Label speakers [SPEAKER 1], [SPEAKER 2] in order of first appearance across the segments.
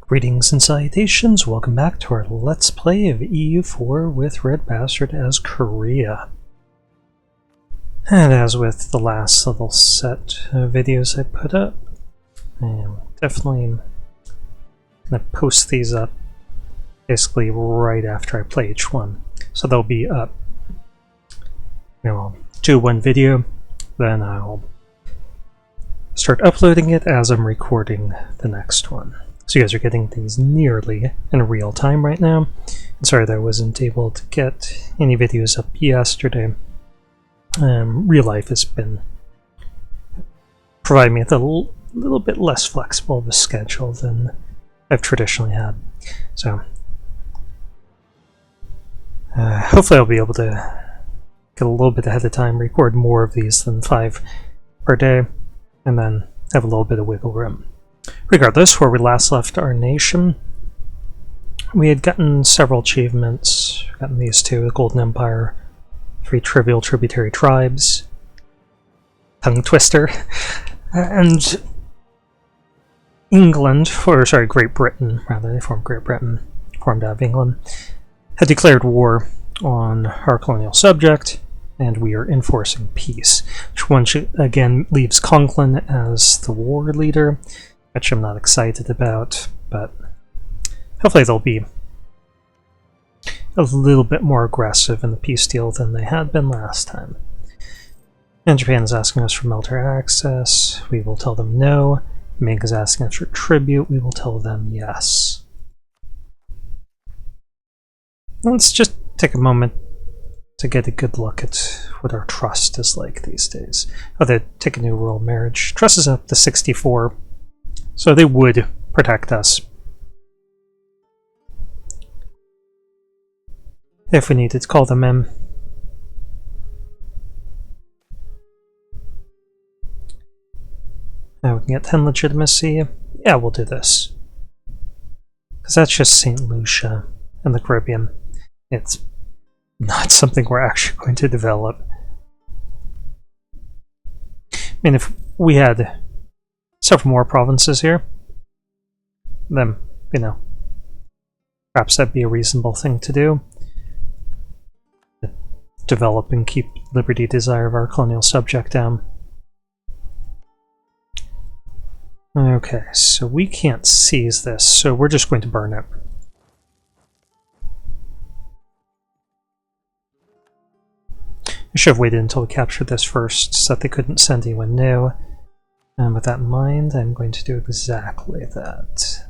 [SPEAKER 1] Greetings and salutations, welcome back to our Let's Play of EU4 with RedBstrd as Korea. And as with the last little set of videos I put up, I'm definitely going to post these up basically right after I play each one. So they'll be up. I'll do one video, then I'll start uploading it as I'm recording the next one. So you guys are getting these nearly in real time right now. And sorry that I wasn't able to get any videos up yesterday. Real life has been providing me with a little bit less flexible of a schedule than I've traditionally had. So hopefully I'll be able to get a little bit ahead of time, record more of these than 5 per day, and then have a little bit of wiggle room. Regardless, where we last left our nation, we had gotten several achievements. Gotten these two: the Golden Empire, 3 trivial tributary tribes, tongue twister, and England, or sorry, Great Britain, rather, they formed Great Britain, formed out of England, had declared war on our colonial subject, and we are enforcing peace. Which one again leaves Conklin as the war leader, which I'm not excited about, but hopefully they'll be a little bit more aggressive in the peace deal than they had been last time. And Japan is asking us for military access. We will tell them no. Ming is asking us for tribute. We will tell them yes. Let's just take a moment to get a good look at what our trust is like these days. Oh, they take a new rural marriage. Trust is up to 64. So they would protect us if we needed to call them in. Now we can get 10 legitimacy. Yeah, we'll do this. Because that's just St. Lucia in the Caribbean. It's not something we're actually going to develop. I mean, if we had several more provinces here, then, perhaps that'd be a reasonable thing to do. Develop and keep liberty desire of our colonial subject down. Okay, so we can't seize this, so we're just going to burn it. I should have waited until we captured this first, so that they couldn't send anyone new. And with that in mind, I'm going to do exactly that.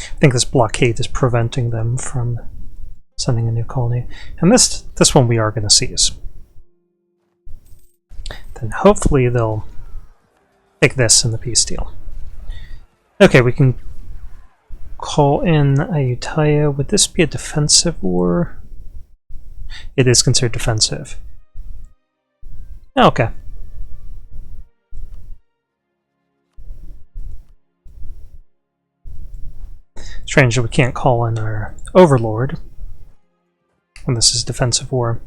[SPEAKER 1] I think this blockade is preventing them from sending a new colony. And this one we are going to seize. Then hopefully they'll take this in the peace deal. Okay, we can call in Ayutthaya. Would this be a defensive war? It is considered defensive. Okay. Strange that we can't call in our overlord when this is defensive war.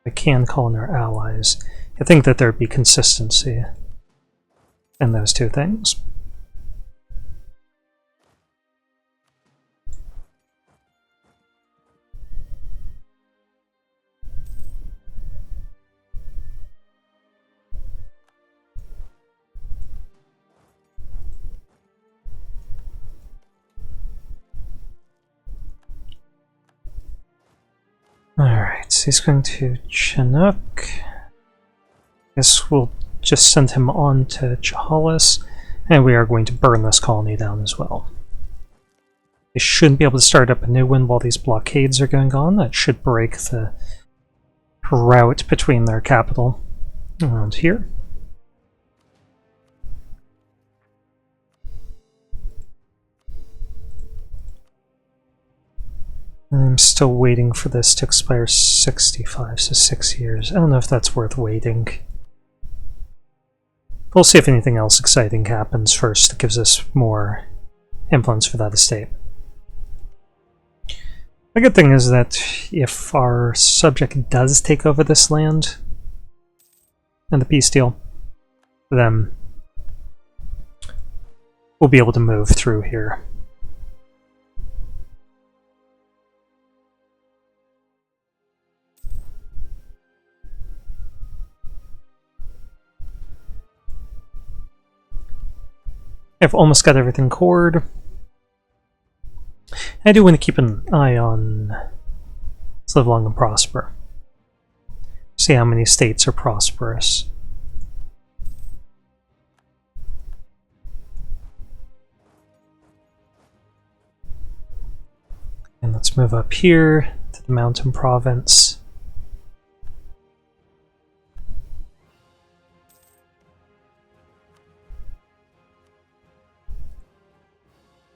[SPEAKER 1] We can call in our allies. I think that there'd be consistency in those two things. Alright, so he's going to Chinook. Guess we'll just send him on to Chehalis, and we are going to burn this colony down as well. They shouldn't be able to start up a new one while these blockades are going on. That should break the route between their capital around here. I'm still waiting for this to expire 65, so 6 years. I don't know if that's worth waiting. We'll see if anything else exciting happens first that gives us more influence for that estate. The good thing is that if our subject does take over this land and the peace deal, then we'll be able to move through here. I've almost got everything cored. I do want to keep an eye on Let's Live Long and Prosper. See how many states are prosperous. And let's move up here to the Mountain Province.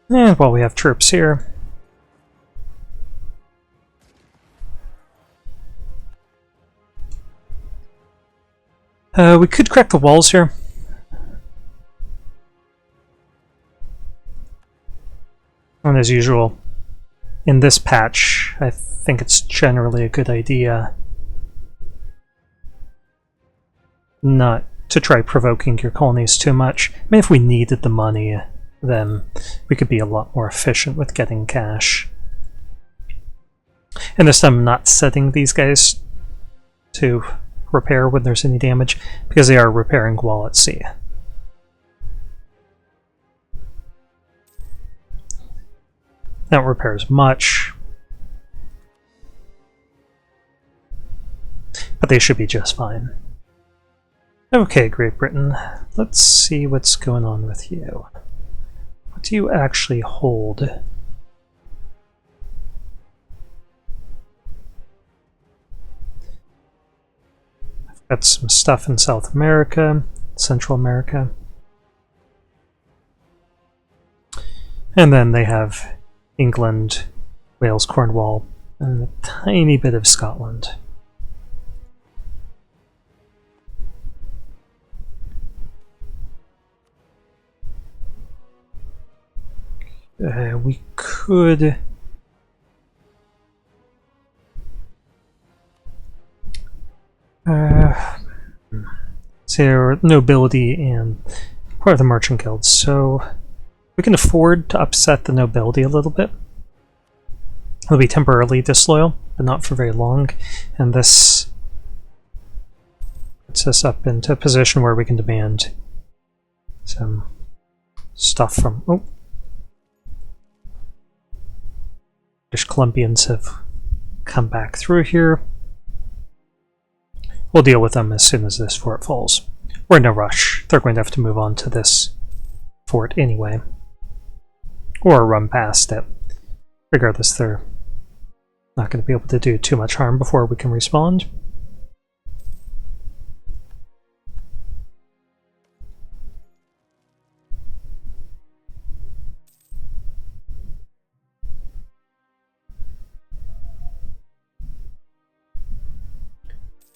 [SPEAKER 1] And while we have troops here, we could crack the walls here. And as usual, in this patch, I think it's generally a good idea not to try provoking your colonies too much. I mean, if we needed the money, then we could be a lot more efficient with getting cash. And this time I'm not setting these guys to repair when there's any damage, because they are repairing while at sea. That repairs much, but they should be just fine. Okay, Great Britain, let's see what's going on with you. What do you actually hold? I've got some stuff in South America, Central America. And then they have England, Wales, Cornwall, and a tiny bit of Scotland. We could say our nobility and part of the merchant guilds, so we can afford to upset the nobility a little bit. They'll be temporarily disloyal, but not for very long, and this puts us up into a position where we can demand some stuff from... Oh. British Columbians have come back through here. We'll deal with them as soon as this fort falls. We're in no rush. They're going to have to move on to this fort anyway. Or run past it. Regardless, they're not going to be able to do too much harm before we can respond.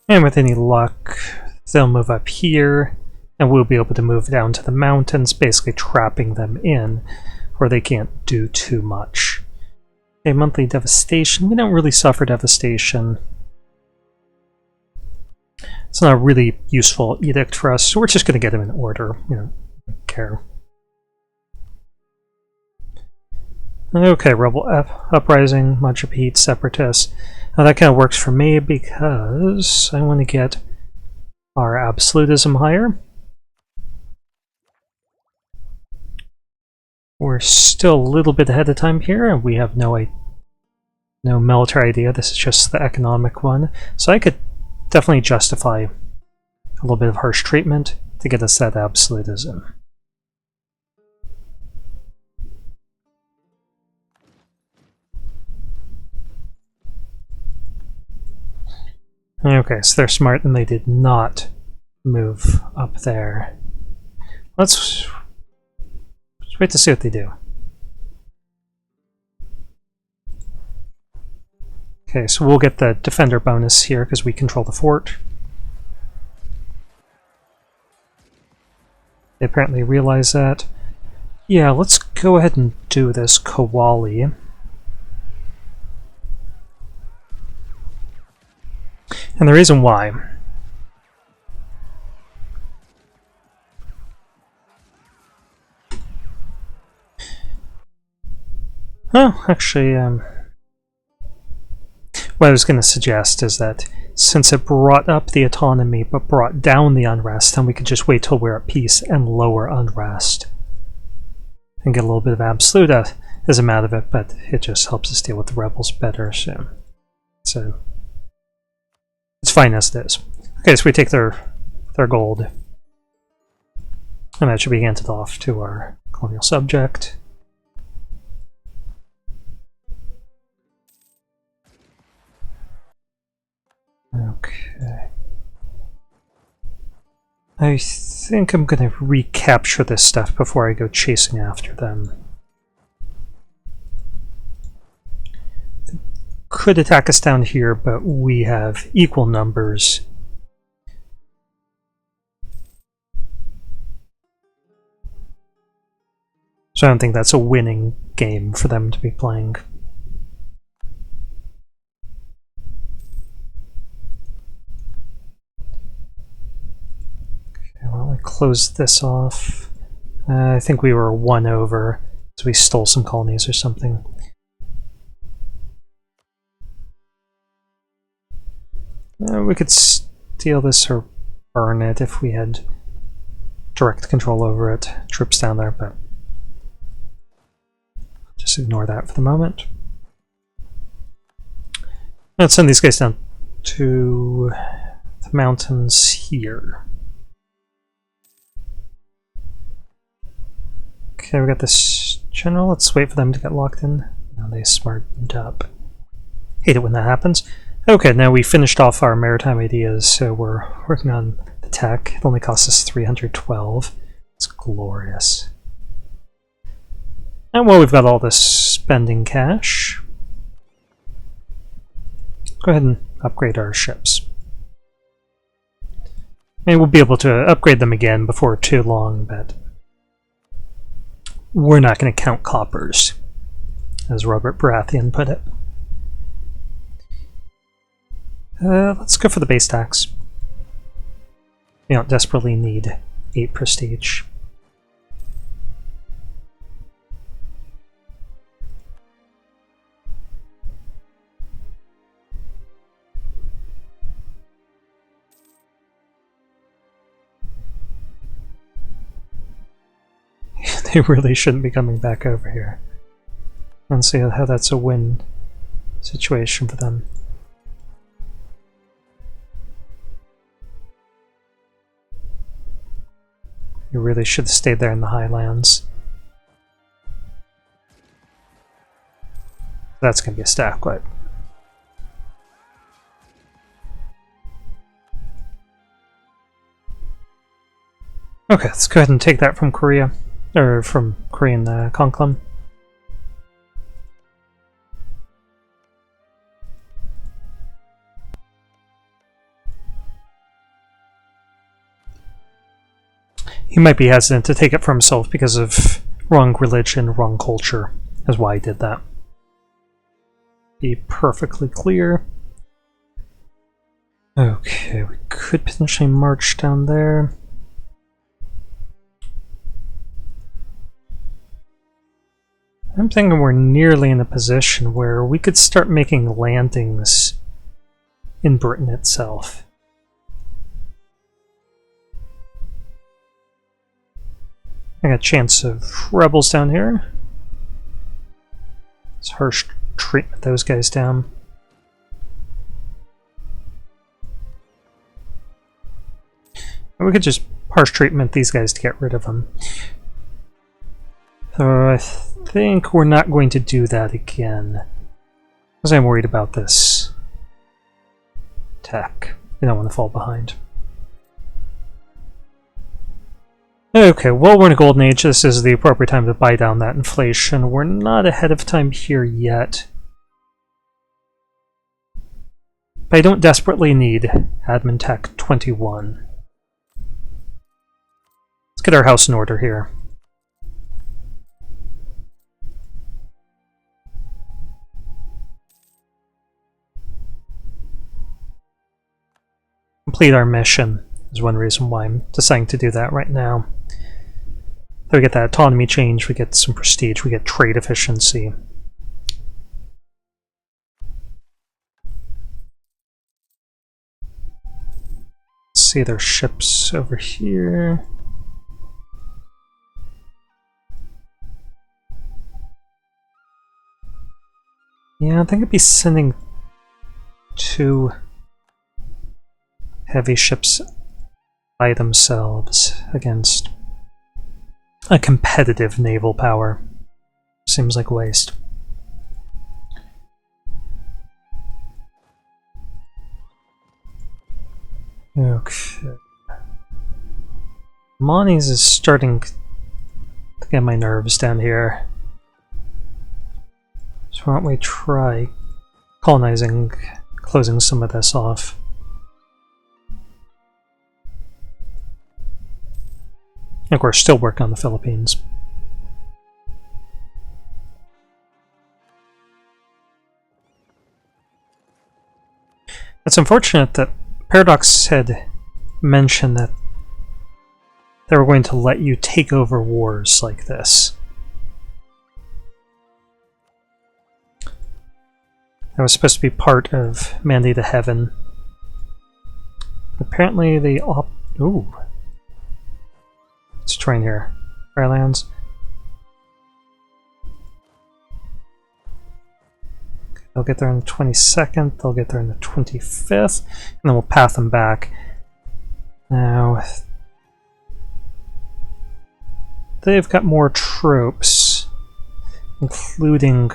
[SPEAKER 1] And with any luck, they'll move up here, and we'll be able to move down to the mountains, basically trapping them in, where they can't do too much. Okay, monthly devastation. We don't really suffer devastation. It's not a really useful edict for us, so we're just going to get them in order. You know, don't care. Okay, rebel uprising, Mujahid separatists. Now that kind of works for me because I want to get our absolutism higher. We're still a little bit ahead of time here, and we have no military idea. This is just the economic one. So I could definitely justify a little bit of harsh treatment to get us that absolutism. Okay, so they're smart and they did not move up there. Let's wait to see what they do. Okay, so we'll get the defender bonus here because we control the fort. They apparently realize that. Yeah, let's go ahead and do this Kowali. And the reason why... Well, actually, what I was going to suggest is that since it brought up the autonomy but brought down the unrest, then we could just wait till we're at peace and lower unrest. And get a little bit of absolutism out of it, but it just helps us deal with the rebels better, so it's fine as it is. Okay, so we take their gold. And that should be handed off to our colonial subject. Okay. I think I'm going to recapture this stuff before I go chasing after them. They could attack us down here, but we have equal numbers. So I don't think that's a winning game for them to be playing. Why don't we close this off? I think we were 1 over, so we stole some colonies or something. We could steal this or burn it if we had direct control over it. Troops down there, but just ignore that for the moment. Let's send these guys down to the mountains here. Okay, we got this general. Let's wait for them to get locked in. Now they smartened up. Hate it when that happens. Okay, now we finished off our maritime ideas, so we're working on the tech. It only costs us 312. It's glorious. And while we've got all this spending cash, go ahead and upgrade our ships. And we'll be able to upgrade them again before too long, but we're not going to count coppers, as Robert Baratheon put it. Let's go for the base tax. We don't desperately need 8 prestige. They really shouldn't be coming back over here. Let's see how that's a win situation for them. You really should have stayed there in the highlands. That's going to be a stack wipe. Okay, let's go ahead and take that from Korea. Or from Korean Conclam. He might be hesitant to take it for himself because of wrong religion, wrong culture. That's why he did that. Be perfectly clear. Okay, we could potentially march down there. I'm thinking we're nearly in a position where we could start making landings in Britain itself. I got a chance of rebels down here. It's harsh treatment those guys down. And we could just harsh treatment these guys to get rid of them. So I think we're not going to do that again, because I'm worried about this tech. We don't want to fall behind. Okay, well, we're in a golden age. This is the appropriate time to buy down that inflation. We're not ahead of time here yet. But I don't desperately need Admin Tech 21. Let's get our house in order here. complete our mission is one reason why I'm deciding to do that right now. So we get that autonomy change, we get some prestige, we get trade efficiency. Let's see their ships over here. Yeah, I think I'd be sending 2 heavy ships by themselves against a competitive naval power. Seems like a waste. Okay. Moni's is starting to get my nerves down here. So why don't we try colonizing, closing some of this off. Of course, still work on the Philippines. It's unfortunate that Paradox had mentioned that they were going to let you take over wars like this. That was supposed to be part of Mandate to Heaven. Apparently they ooh. Let's train here. Firelands. They'll get there on the 22nd, they'll get there on the 25th, and then we'll path them back. Now, they've got more troops, including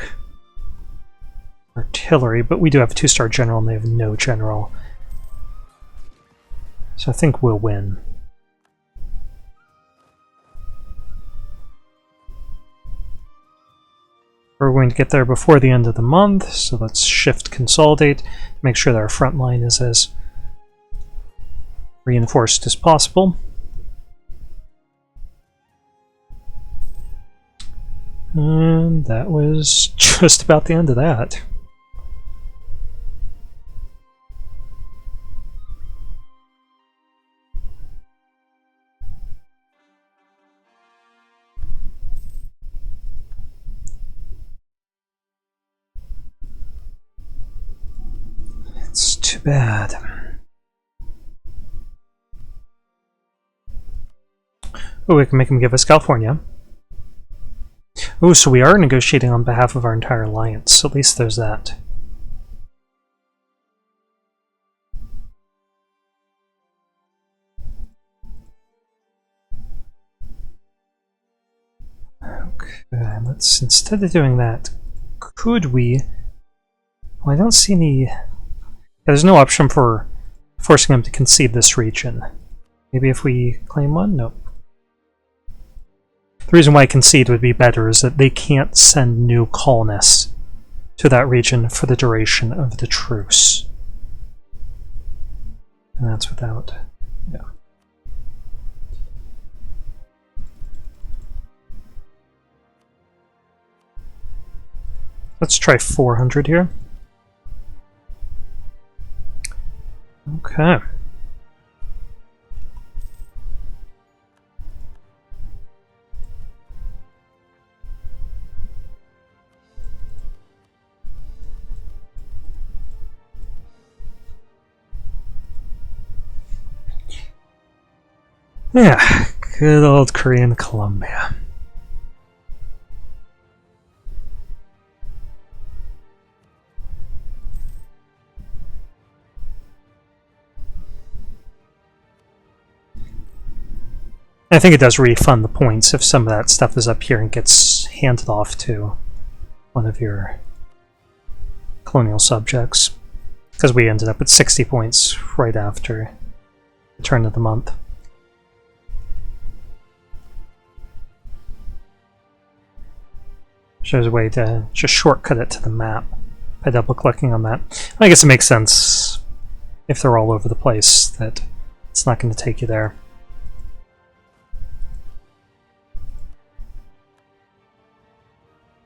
[SPEAKER 1] artillery, but we do have a 2-star general and they have no general. So I think we'll win. We're going to get there before the end of the month, so let's shift consolidate, make sure that our front line is as reinforced as possible. And that was just about the end of that. It's too bad. Oh, we can make him give us California. Oh, so we are negotiating on behalf of our entire alliance. At least there's that. Okay, let's, instead of doing that, could we... Well, I don't see any... There's no option for forcing them to concede this region. Maybe if we claim one? Nope. The reason why concede would be better is that they can't send new colonists to that region for the duration of the truce. And that's without... yeah. Let's try 400 here. Okay. Yeah, good old Korean Columbia. I think it does refund the points if some of that stuff is up here and gets handed off to one of your colonial subjects. Because we ended up at 60 points right after the turn of the month. Shows a way to just shortcut it to the map by double-clicking on that. I guess it makes sense if they're all over the place that it's not going to take you there.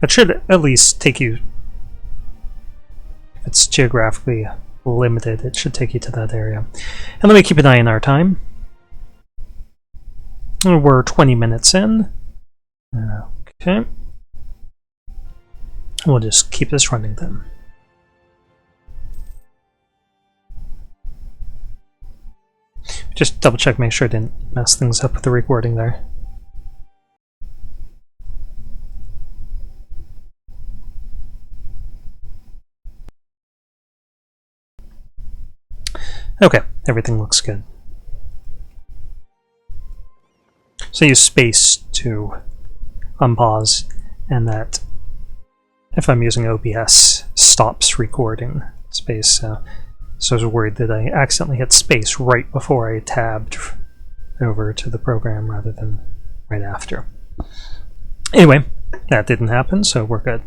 [SPEAKER 1] It should at least take you, if it's geographically limited. It should take you to that area. And let me keep an eye on our time. We're 20 minutes in. Okay. We'll just keep this running then. Just double check, make sure I didn't mess things up with the recording there. Okay, everything looks good. So use space to unpause, and that, if I'm using OBS, stops recording space. So I was worried that I accidentally hit space right before I tabbed over to the program rather than right after. Anyway, that didn't happen, so we're good.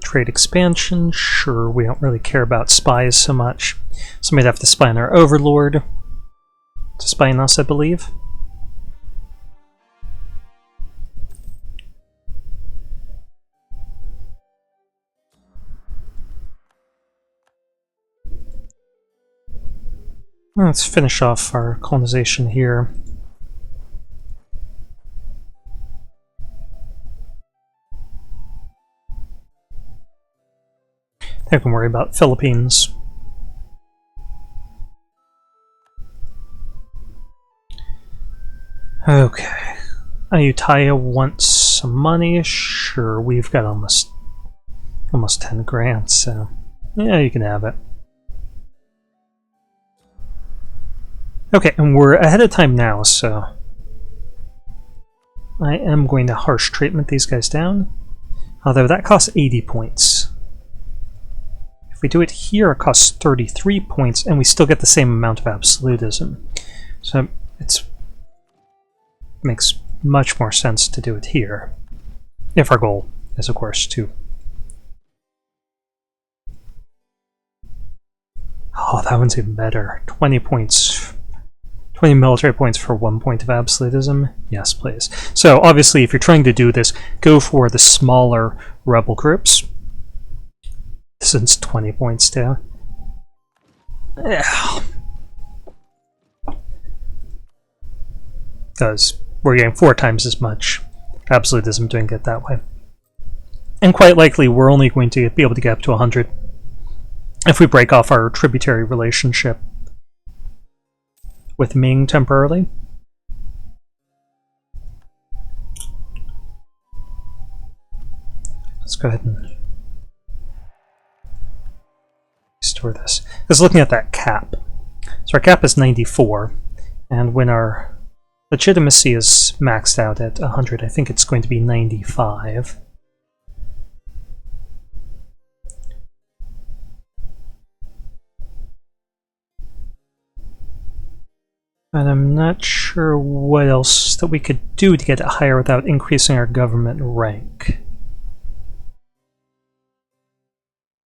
[SPEAKER 1] Trade expansion, sure, we don't really care about spies so much. Somebody'd have to spy on our overlord to spy on us, I believe. Let's finish off our colonization here. I can worry about Philippines. Okay. Ayutthaya wants some money. Sure, we've got almost 10 grants, so yeah, you can have it. Okay, and we're ahead of time now, so I am going to harsh treatment these guys down. Although that costs 80 points. If we do it here, it costs 33 points, and we still get the same amount of absolutism. So it makes much more sense to do it here. If our goal is, of course, to... Oh, that one's even better. 20 points. 20 military points for 1 point of absolutism? Yes, please. So, obviously, if you're trying to do this, go for the smaller rebel groups. Since 20 points too. Yeah. Because we're getting 4 times as much absolutism doing it that way. And quite likely, we're only going to be able to get up to 100 if we break off our tributary relationship with Ming temporarily. Let's go ahead and store this. Because looking at that cap, so our cap is 94, and when our legitimacy is maxed out at 100, I think it's going to be 95. And I'm not sure what else that we could do to get it higher without increasing our government rank.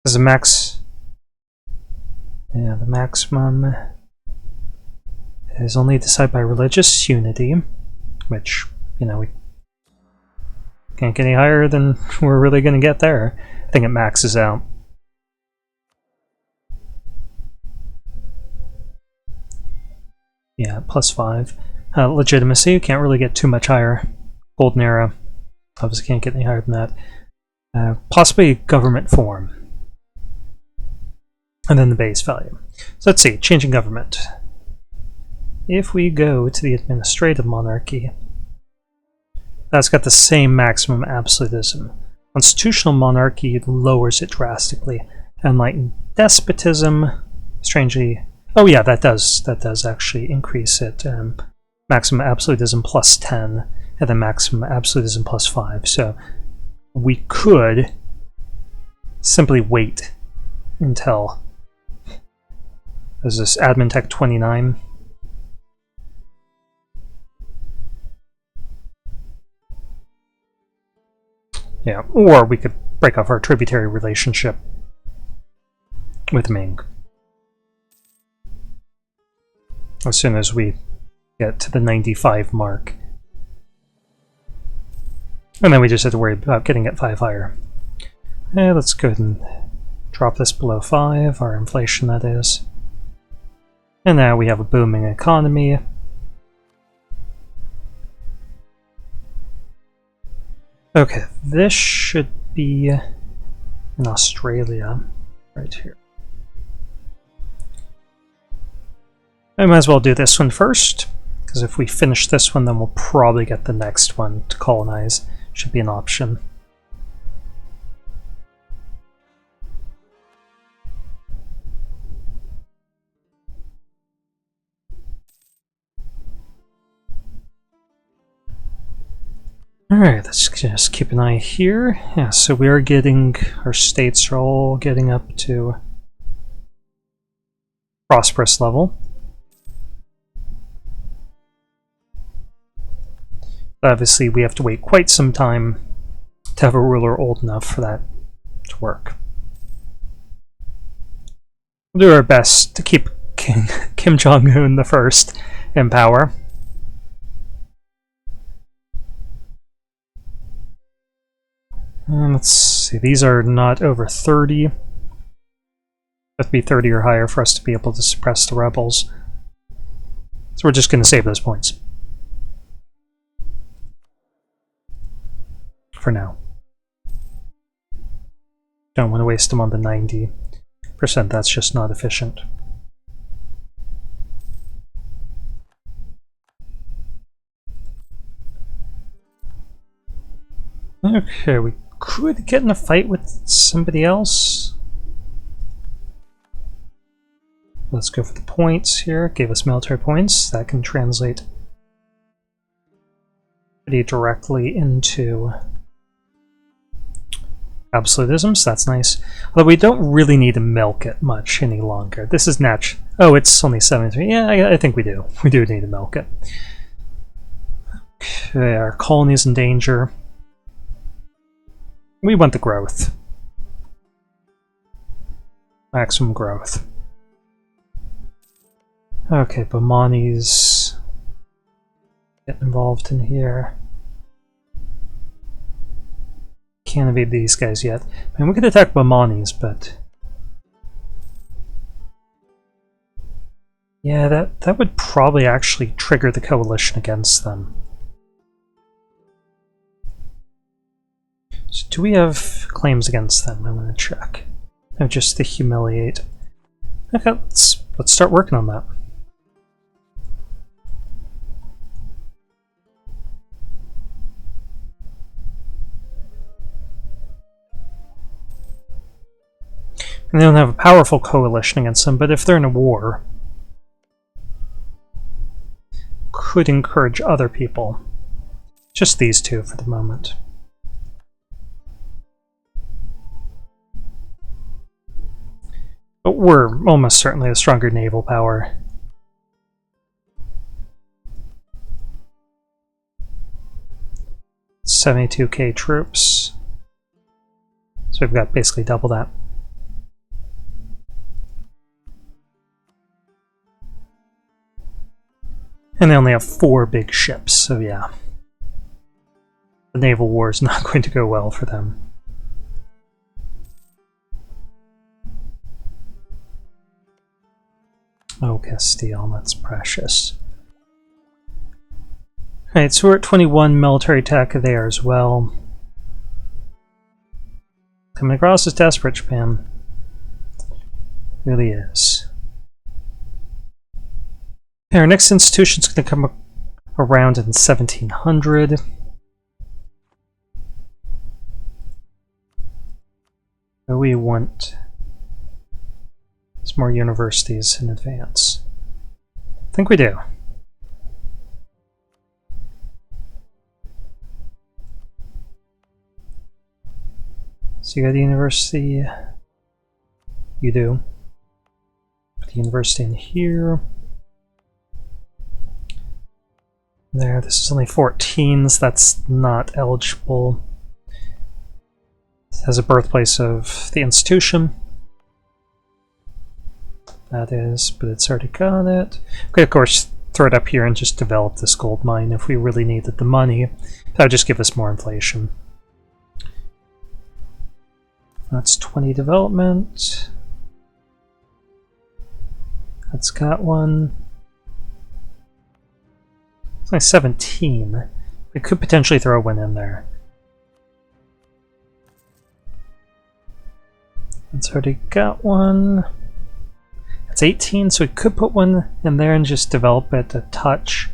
[SPEAKER 1] Because the max... Yeah, the maximum is only decided by religious unity, which, you know, we can't get any higher than we're really going to get there. I think it maxes out. Yeah, +5. Legitimacy, you can't really get too much higher. Golden era, obviously can't get any higher than that. Possibly government form. And then the base value. So let's see, changing government. If we go to the administrative monarchy, that's got the same maximum absolutism. Constitutional monarchy lowers it drastically. Enlightened despotism, strangely... Oh yeah, that does actually increase it. Maximum absolutism +10, and then maximum absolutism +5. So we could simply wait until... There's this admin tech 29. Yeah, or we could break off our tributary relationship with Ming as soon as we get to the 95 mark. And then we just have to worry about getting it 5 higher. Let's go ahead and drop this below 5, our inflation that is. And now we have a booming economy. Okay, this should be in Australia, right here. I might as well do this one first, because if we finish this one, then we'll probably get the next one to colonize. Should be an option. Alright, let's just keep an eye here. Yeah, so we are getting, our states are all getting up to prosperous level. Obviously, we have to wait quite some time to have a ruler old enough for that to work. We'll do our best to keep Kim Jong-un the first in power. And let's see, these are not over 30. Have to be 30 or higher for us to be able to suppress the rebels. So we're just going to save those points. For now. Don't want to waste them on the 90%, that's just not efficient. Okay, we could get in a fight with somebody else. Let's go for the points here. Gave us military points. That can translate pretty directly into absolutism, so that's nice. Although we don't really need to milk it much any longer. This is oh, it's only 73. Yeah, I think we do. We do need to milk it. Okay, our colony's in danger. We want the growth. Maximum growth. Okay, Bomani's getting involved in here. Can't evade these guys yet. Man, we could attack Bomani's, but yeah, that would probably actually trigger the coalition against them. So do we have claims against them? I'm going to check. No, just to humiliate. Okay, let's start working on that. And they don't have a powerful coalition against them, but if they're in a war, could encourage other people. Just these two for the moment. But we're almost certainly a stronger naval power. $72,000 troops. So we've got basically double that. And they only have 4 big ships, so yeah. The naval war is not going to go well for them. Oh, Castile, that's precious. Alright, so we're at 21 military tech there as well. Coming across as desperate, Japan. Really is. Okay, our next institution's going to come around in 1700. We want some more universities in advance. I think we do. So you got the university. You do. Put the university in here. There, this is only 14, so that's not eligible. It has a birthplace of the institution. That is, but it's already got it. We could, of course, throw it up here and just develop this gold mine if we really needed the money. That would just give us more inflation. That's 20 development. That's got one. It's only 17. We could potentially throw one in there. It's already got one. It's 18, so we could put one in there and just develop it a touch.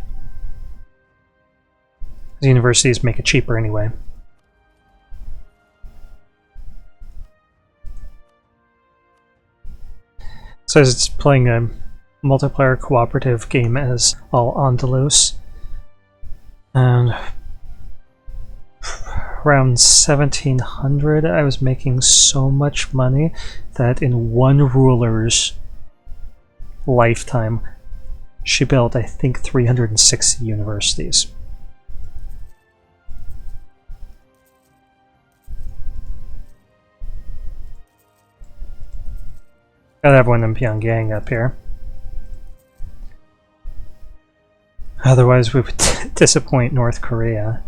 [SPEAKER 1] The universities make it cheaper anyway. So it's playing a multiplayer cooperative game as Al-Andalus. And around 1700 I was making so much money that in one ruler's lifetime she built, I think, 360 universities. Gotta have one in Pyongyang up here. Otherwise we would disappoint North Korea.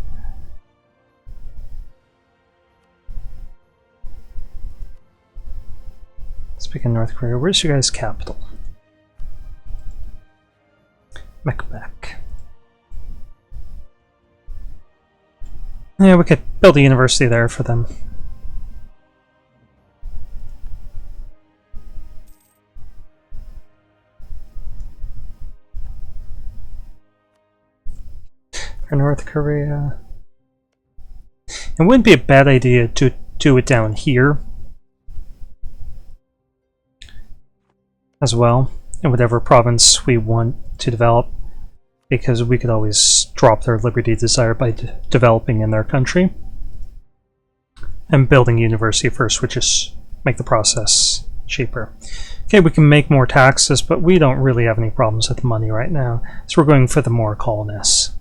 [SPEAKER 1] Speaking of North Korea, where's your guys' capital? Mekbek. Yeah, we could build a university there for them. For North Korea. It wouldn't be a bad idea to do it down here as well, in whatever province we want to develop, because we could always drop their liberty desire by developing in their country. And building a university first would just make the process cheaper. Okay, we can make more taxes, but we don't really have any problems with money right now, so we're going for the more colonists.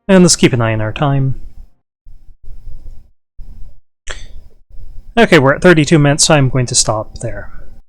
[SPEAKER 1] And let's keep an eye on our time. Okay, we're at 32 minutes, so I'm going to stop there.